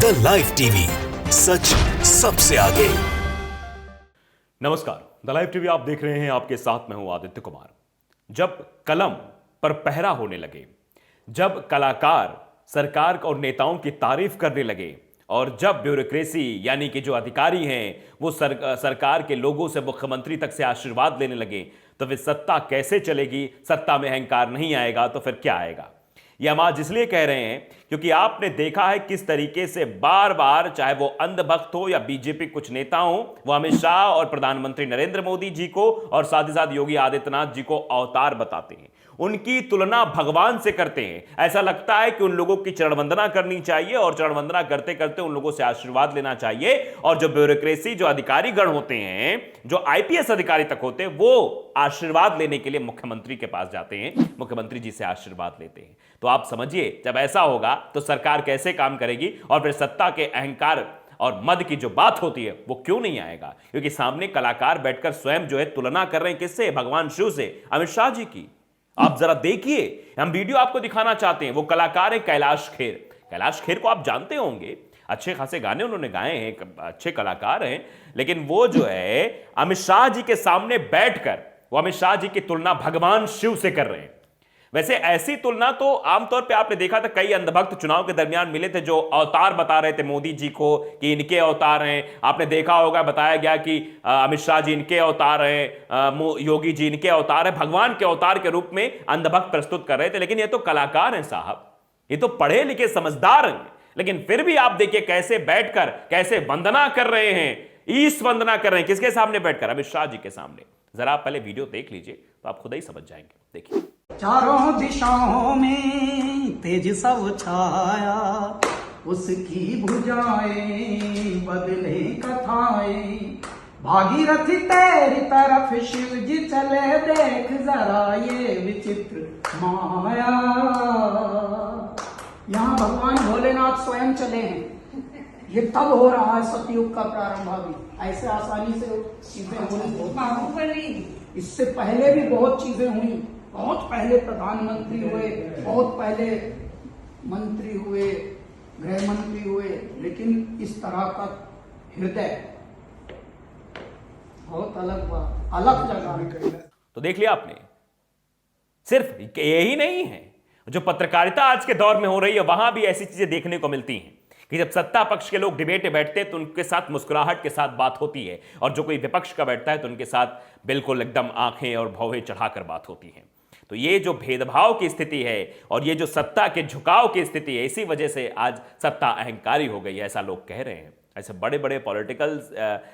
The live TV, सच सबसे आगे। नमस्कार, द लाइव टीवी आप देख रहे हैं। आपके साथ मैं हूं आदित्य कुमार। जब कलम पर पहरा होने लगे, जब कलाकार सरकार और नेताओं की तारीफ करने लगे, और जब ब्यूरोक्रेसी यानी कि जो अधिकारी हैं वो सरकार के लोगों से मुख्यमंत्री तक से आशीर्वाद लेने लगे, तो फिर सत्ता कैसे चलेगी? सत्ता में अहंकार नहीं आएगा तो फिर क्या आएगा? यह हम आज इसलिए कह रहे हैं क्योंकि आपने देखा है किस तरीके से बार बार, चाहे वो अंधभक्त हो या बीजेपी कुछ नेता हो, वो अमित शाह और प्रधानमंत्री नरेंद्र मोदी जी को और साथ ही साथ योगी आदित्यनाथ जी को अवतार बताते हैं, उनकी तुलना भगवान से करते हैं। ऐसा लगता है कि उन लोगों की चरण वंदना करनी चाहिए और चरण वंदना करते करते उन लोगों से आशीर्वाद लेना चाहिए। और जो ब्यूरोक्रेसी, जो अधिकारी गण होते हैं, जो आईपीएस अधिकारी तक होते हैं, वो आशीर्वाद लेने के लिए मुख्यमंत्री के पास जाते हैं, मुख्यमंत्री जी से आशीर्वाद लेते हैं। तो आप समझिए, जब ऐसा होगा तो सरकार कैसे काम करेगी, और फिर सत्ता के अहंकार और मद की जो बात होती है वो क्यों नहीं आएगा? क्योंकि सामने कलाकार बैठकर स्वयं जो है तुलना कर रहे हैं किससे? भगवान शिव से, अमित शाह जी की। आप जरा देखिए, हम वीडियो आपको दिखाना चाहते हैं। वो कलाकार है कैलाश खेर। कैलाश खेर को आप जानते होंगे, अच्छे खासे गाने उन्होंने गाए हैं, अच्छे कलाकार हैं। लेकिन वो जो है अमित शाह जी के सामने बैठकर वो अमित शाह जी की तुलना भगवान शिव से कर रहे हैं। वैसे ऐसी तुलना तो आमतौर पे आपने देखा था, कई अंधभक्त चुनाव के दरमियान मिले थे जो अवतार बता रहे थे मोदी जी को कि इनके अवतार हैं। आपने देखा होगा, बताया गया कि अमित शाह जी इनके अवतार हैं, योगी जी इनके अवतार हैं, भगवान के अवतार के रूप में अंधभक्त प्रस्तुत कर रहे थे। लेकिन ये तो कलाकार हैं साहब, ये तो पढ़े लिखे समझदार हैं। लेकिन फिर भी आप देखिए कैसे बैठकर कैसे वंदना कर रहे हैं, ईश वंदना कर रहे हैं। किसके सामने बैठकर? अमित शाह जी के सामने। जरा आप पहले वीडियो देख लीजिए तो आप खुद ही समझ जाएंगे। देखिए, चारों दिशाओं में तेज सब छाया, उसकी भुजाएं बदले कथाएं, भागीरथी तेरी तरफ शिव जी चले, देख जरा ये विचित्र माया। यहाँ भगवान भोलेनाथ स्वयं चले हैं। ये तब हो रहा है सतयुग का प्रारंभ। अभी ऐसे आसानी से चीजें होनी, इससे पहले भी बहुत चीजें हुई। बहुत पहले प्रधानमंत्री हुए, बहुत पहले मंत्री हुए, गृह मंत्री हुए, लेकिन इस तरह का हृदय बहुत अलग बात, अलग जगह। तो देख लिया आपने, सिर्फ यही नहीं है, जो पत्रकारिता आज के दौर में हो रही है वहां भी ऐसी चीजें देखने को मिलती हैं कि जब सत्ता पक्ष के लोग डिबेट बैठते हैं तो उनके साथ मुस्कुराहट के साथ बात होती है, और जो कोई विपक्ष का बैठता है तो उनके साथ बिल्कुल एकदम आंखें और भौहें चढ़ाकर बात होती है। तो ये जो भेदभाव की स्थिति है और ये जो सत्ता के झुकाव की स्थिति है, इसी वजह से आज सत्ता अहंकारी हो गई है, ऐसा लोग कह रहे हैं। ऐसे बड़े बड़े पॉलिटिकल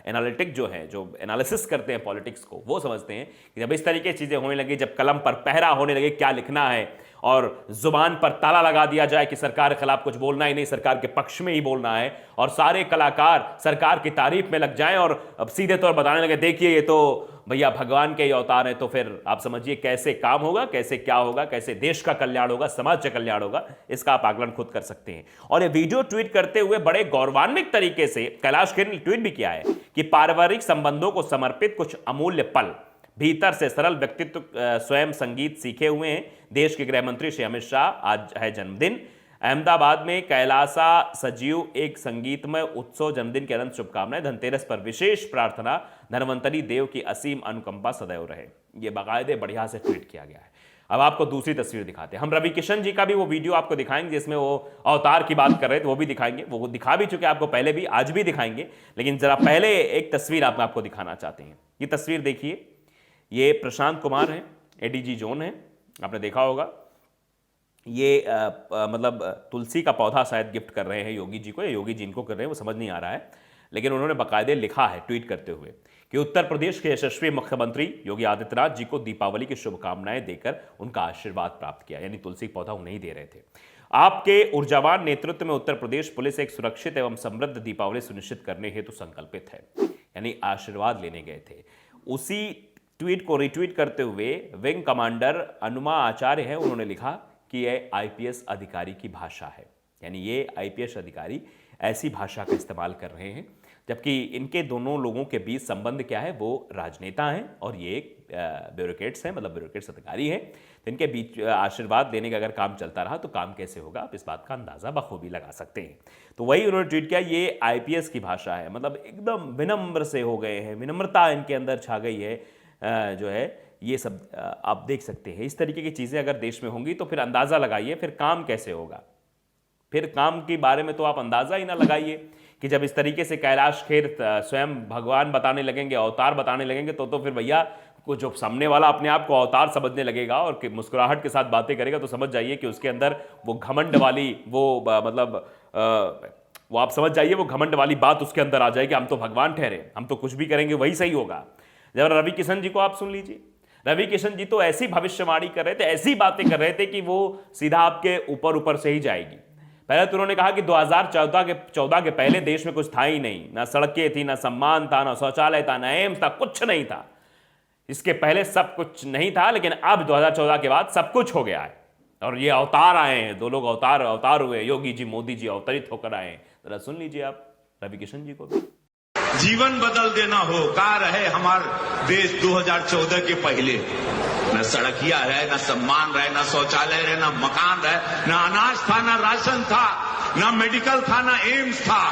एनालिटिक जो हैं, जो एनालिसिस करते हैं पॉलिटिक्स को, वो समझते हैं कि जब इस तरीके की चीज़ें होने लगी, जब कलम पर पहरा होने लगे क्या लिखना है और जुबान पर ताला लगा दिया जाए कि सरकार के खिलाफ कुछ बोलना ही नहीं, सरकार के पक्ष में ही बोलना है, और सारे कलाकार सरकार की तारीफ में लग जाएं और अब सीधे तौर बताने लगे देखिए ये तो भैया भगवान के ही अवतार है, तो फिर आप समझिए कैसे काम होगा, कैसे क्या होगा, कैसे देश का कल्याण होगा, समाज का कल्याण होगा। इसका आप आकलन खुद कर सकते हैं। और ये वीडियो ट्वीट करते हुए बड़े गौरवान्वित तरीके से कैलाश खेर ने ट्वीट भी किया है कि पारिवारिक संबंधों को समर्पित कुछ अमूल्य पल, भीतर से सरल व्यक्तित्व, स्वयं संगीत सीखे हुए हैं। देश के गृह मंत्री श्री अमित शाह, आज है जन्मदिन। अहमदाबाद में कैलासा सजीव एक संगीतमय उत्सव, जन्मदिन की अनंत शुभकामनाएं, धनतेरस पर विशेष प्रार्थना, धनवंतरी देव की असीम अनुकंपा सदैव रहे। ये बाकायदे बढ़िया से ट्वीट किया गया है। अब आपको दूसरी तस्वीर दिखाते हैं। हम रवि किशन जी का भी वो वीडियो आपको दिखाएंगे जिसमें वो अवतार की बात कर रहे थे, वो भी दिखाएंगे। वो दिखा भी चुके आपको पहले भी, आज भी दिखाएंगे। लेकिन जरा पहले एक तस्वीर आप आपको दिखाना चाहते हैं। ये तस्वीर देखिए, ये प्रशांत कुमार हैं, एडीजी जोन है, आपने देखा होगा। ये मतलब तुलसी का पौधा शायद गिफ्ट कर रहे हैं योगी जी को, या योगी जी इनको कर रहे हैं, वो समझ नहीं आ रहा है। लेकिन उन्होंने बाकायदे लिखा है ट्वीट करते हुए कि उत्तर प्रदेश के यशस्वी मुख्यमंत्री योगी आदित्यनाथ जी को दीपावली की शुभकामनाएं देकर उनका आशीर्वाद प्राप्त किया। यानी तुलसी पौधा उन्हें ही दे रहे थे। आपके ऊर्जावान नेतृत्व में उत्तर प्रदेश पुलिस एक सुरक्षित एवं समृद्ध दीपावली सुनिश्चित करने हेतु संकल्पित है। यानी आशीर्वाद लेने गए थे। उसी ट्वीट को रिट्वीट करते हुए विंग कमांडर अनुमा आचार्य है, उन्होंने लिखा कि यह आईपीएस अधिकारी की भाषा है। यानी ये आईपीएस अधिकारी ऐसी भाषा का इस्तेमाल कर रहे हैं, जबकि इनके दोनों लोगों के बीच संबंध क्या है, वो राजनेता हैं और ये एक ब्यूरोक्रेट्स हैं, मतलब ब्यूरोक्रेट्स अधिकारी हैं। तो इनके बीच आशीर्वाद देने का अगर काम चलता रहा तो काम कैसे होगा, आप इस बात का अंदाज़ा बखूबी लगा सकते हैं। तो वही उन्होंने ट्वीट किया, ये आईपीएस की भाषा है, मतलब एकदम विनम्र से हो गए हैं, विनम्रता इनके अंदर छा गई है, जो है ये सब आप देख सकते हैं। इस तरीके की चीज़ें अगर देश में होंगी तो फिर अंदाज़ा लगाइए फिर काम कैसे होगा। फिर काम के बारे में तो आप अंदाज़ा ही ना लगाइए कि जब इस तरीके से कैलाश खेर स्वयं भगवान बताने लगेंगे, अवतार बताने लगेंगे, तो फिर भैया को जो सामने वाला अपने आप को अवतार समझने लगेगा और मुस्कुराहट के साथ बातें करेगा, तो समझ जाइए कि उसके अंदर वो घमंड वाली वो आप समझ जाइए वो घमंड वाली बात उसके अंदर आ जाएगी, हम तो भगवान ठहरे, हम तो कुछ भी करेंगे वही सही होगा। जब रवि किशन जी को आप सुन लीजिए, रवि किशन जी तो ऐसी भविष्यवाणी कर रहे थे, ऐसी बातें कर रहे थे कि वो सीधा आपके ऊपर से ही जाएगी। पहले तो उन्होंने कहा कि 2014 के पहले देश में कुछ था ही नहीं, ना सड़कें थी, ना सम्मान था, ना शौचालय था, ना एम्स था, कुछ नहीं था। इसके पहले सब कुछ नहीं था, लेकिन अब 2014 के बाद सब कुछ हो गया है और ये अवतार आए हैं, दो लोग अवतार हुए, योगी जी मोदी जी अवतरित होकर आए हैं। जरा सुन लीजिए आप रवि किशन जी को भी। जीवन बदल देना हो, कहा रहे हमारा देश 2014 के पहले, न सड़किया रहे, न सम्मान रहे, न शौचालय रहे, न मकान रहे, न अनाज था, न राशन था, न मेडिकल था, न एम्स था।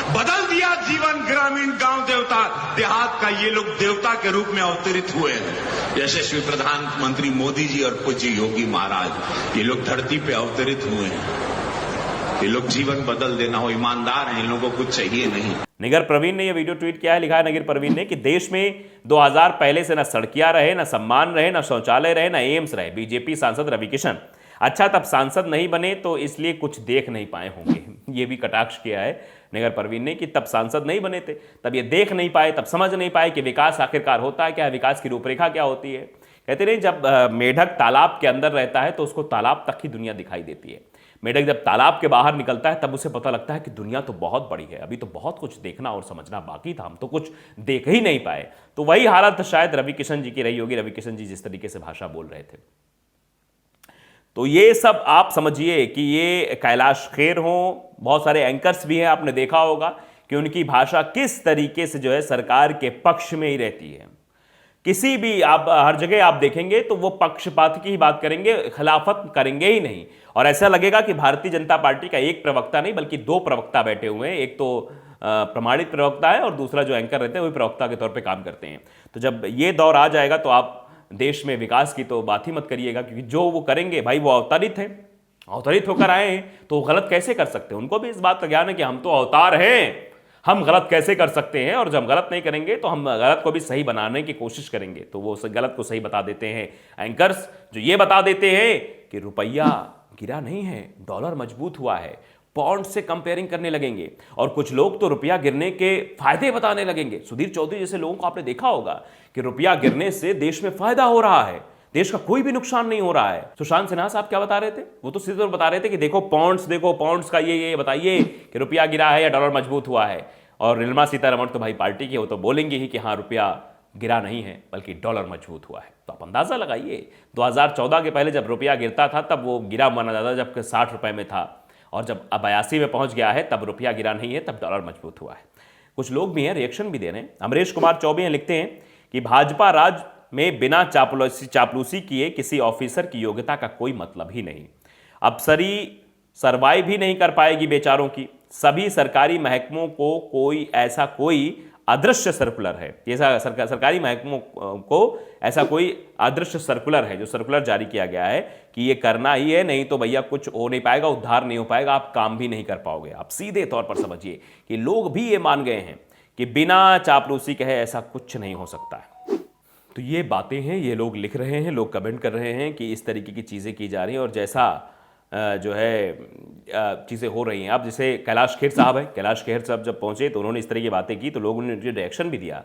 बदल दिया जीवन, ग्रामीण गांव देवता देहात का ये लोग देवता के रूप में अवतरित हुए हैं। यशस्वी प्रधानमंत्री मोदी जी और पूज्य योगी महाराज, ये लोग धरती पे अवतरित हुए हैं। ये लोग जीवन बदल देना हो, ईमानदार हैं, इन लोगों को कुछ चाहिए नहीं। निगर प्रवीण ने यह वीडियो ट्वीट किया है, लिखा है निगर प्रवीण ने कि देश में 2000 पहले से न सड़कियां रहे, न सम्मान रहे, न शौचालय रहे, न एम्स रहे। बीजेपी सांसद रवि किशन, अच्छा तब सांसद नहीं बने तो इसलिए कुछ देख नहीं पाए होंगे। ये भी कटाक्ष किया है निगर प्रवीण ने कि तब सांसद नहीं बने थे, तब ये देख नहीं पाए, तब समझ नहीं पाए कि विकास आखिरकार होता है क्या, विकास की रूपरेखा क्या होती है। कहते नहीं, जब मेढक तालाब के अंदर रहता है तो उसको तालाब तक ही दुनिया दिखाई देती है। मेढक जब तालाब के बाहर निकलता है तब उसे पता लगता है कि दुनिया तो बहुत बड़ी है, अभी तो बहुत कुछ देखना और समझना बाकी था, हम तो कुछ देख ही नहीं पाए। तो वही हालत शायद रवि किशन जी की रही होगी। रवि किशन जी जिस तरीके से भाषा बोल रहे थे, तो ये सब आप समझिए कि ये कैलाश खेर हो, बहुत सारे एंकर्स भी हैं, आपने देखा होगा कि उनकी भाषा किस तरीके से जो है सरकार के पक्ष में ही रहती है। किसी भी आप हर जगह आप देखेंगे तो वो पक्षपात की ही बात करेंगे, खिलाफत करेंगे ही नहीं। और ऐसा लगेगा कि भारतीय जनता पार्टी का एक प्रवक्ता नहीं बल्कि दो प्रवक्ता बैठे हुए हैं, एक तो प्रमाणित प्रवक्ता है और दूसरा जो एंकर रहते हैं वही प्रवक्ता के तौर पे काम करते हैं। तो जब ये दौर आ जाएगा तो आप देश में विकास की तो बात ही मत करिएगा, क्योंकि जो वो करेंगे भाई वो अवतरित हैं, अवतरित होकर आए हैं, तो गलत कैसे कर सकते हैं। उनको भी इस बात का ज्ञान है कि हम तो अवतार हैं, हम गलत कैसे कर सकते हैं, और जब गलत नहीं करेंगे तो हम गलत को भी सही बनाने की कोशिश करेंगे। तो वो गलत को सही बता देते हैं एंकर्स, जो ये बता देते हैं कि रुपया गिरा नहीं है, डॉलर मजबूत हुआ है, पॉन्ड से कंपेयरिंग करने लगेंगे। और कुछ लोग तो रुपया गिरने के फायदे बताने लगेंगे। सुधीर चौधरी जैसे लोगों को आपने देखा होगा कि रुपया गिरने से देश में फायदा हो रहा है, देश का कोई भी नुकसान नहीं हो रहा है। सुशांत सिन्हा साहब क्या बता रहे थे, वो तो सीधे तौर बता रहे थे कि देखो पॉन्ड्स का ये बताइए कि रुपया गिरा है या डॉलर मजबूत हुआ है। और निर्मला सीतारमण तो भाई पार्टी की, वो तो बोलेंगे ही कि हाँ रुपया गिरा नहीं है बल्कि डॉलर मजबूत हुआ है। तो आप अंदाजा लगाइए 2014 के पहले जब रुपया गिरता था तब वो गिरा माना जाता, जब 60 रुपए में था, और जब अब 82 में पहुंच गया है तब रुपया गिरा नहीं है, तब डॉलर मजबूत हुआ है। कुछ लोग भी हैं, रिएक्शन भी दे रहे हैं। अमरीश कुमार चौबे लिखते हैं कि भाजपा राज में बिना चापलूसी किए किसी ऑफिसर की योग्यता का कोई मतलब ही नहीं। अफसरी सर्वाइव भी नहीं कर पाएगी बेचारों की। सभी सरकारी महकमों को कोई अदृश्य सर्कुलर है, जैसा सरकारी महकमों को ऐसा कोई अदृश्य सर्कुलर है, जो सर्कुलर जारी किया गया है कि ये करना ही है, नहीं तो भैया कुछ हो नहीं पाएगा, उद्धार नहीं हो पाएगा, आप काम भी नहीं कर पाओगे। आप सीधे तौर पर समझिए कि लोग भी ये मान गए हैं कि बिना चापलूसी कहे ऐसा कुछ नहीं हो सकता है। तो ये बातें हैं, ये लोग लिख रहे हैं, लोग कमेंट कर रहे हैं कि इस तरीके की चीज़ें की जा रही हैं और जैसा जो है चीज़ें हो रही हैं। अब जैसे कैलाश खेर साहब है, कैलाश खेर साहब जब पहुंचे तो उन्होंने इस तरह की बातें की तो लोगों ने रिएक्शन भी दिया।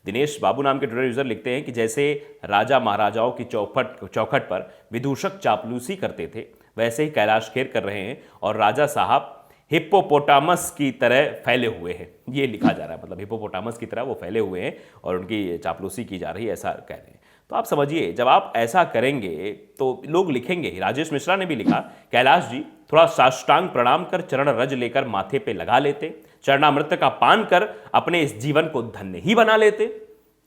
दिनेश बाबू नाम के ट्विटर यूज़र लिखते हैं कि जैसे राजा महाराजाओं की चौखट पर विदूषक चापलूसी करते थे वैसे ही कैलाश खेर कर रहे हैं और राजा साहब हिप्पोपोटामस की तरह फैले हुए हैं। ये लिखा जा रहा है, मतलब हिप्पोपोटामस की तरह वो फैले हुए हैं और उनकी चापलूसी की जा रही है, ऐसा कह रहे हैं। तो आप समझिए जब आप ऐसा करेंगे तो लोग लिखेंगे ही। राजेश मिश्रा ने भी लिखा कैलाश जी थोड़ा साष्टांग प्रणाम कर चरण रज लेकर माथे पे लगा लेते, चरणामृत का पान कर अपने इस जीवन को धन्य ही बना लेते।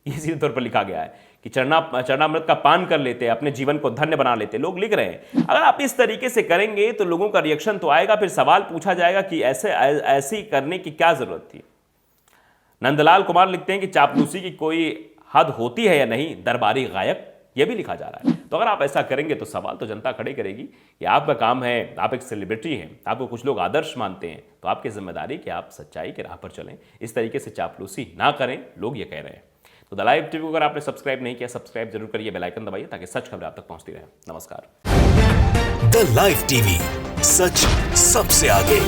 ये सीधे तौर पर लिखा गया है कि चरणामृत का पान कर लेते, अपने जीवन को धन्य बना लेते। लोग लिख रहे हैं अगर आप इस तरीके से करेंगे तो लोगों का रिएक्शन तो आएगा, फिर सवाल पूछा जाएगा कि ऐसे करने की क्या जरूरत थी। नंदलाल कुमार लिखते हैं कि चापलूसी की कोई हद होती है या नहीं, दरबारी गायक, यह भी लिखा जा रहा है। तो अगर आप ऐसा करेंगे तो सवाल तो जनता खड़े करेगी कि आपका काम है, आप एक सेलिब्रिटी हैं, आपको कुछ लोग आदर्श मानते हैं, तो आपकी जिम्मेदारी कि आप सच्चाई के राह पर चलें, इस तरीके से चापलूसी ना करें, लोग ये कह रहे हैं। तो द लाइव टीवी को अगर आपने सब्सक्राइब नहीं किया, सब्सक्राइब जरूर करिए, बेल आइकन दबाइए ताकि सच खबरें आप तक पहुंचती रहे। नमस्कार। द लाइव टीवी, सच सबसे आगे।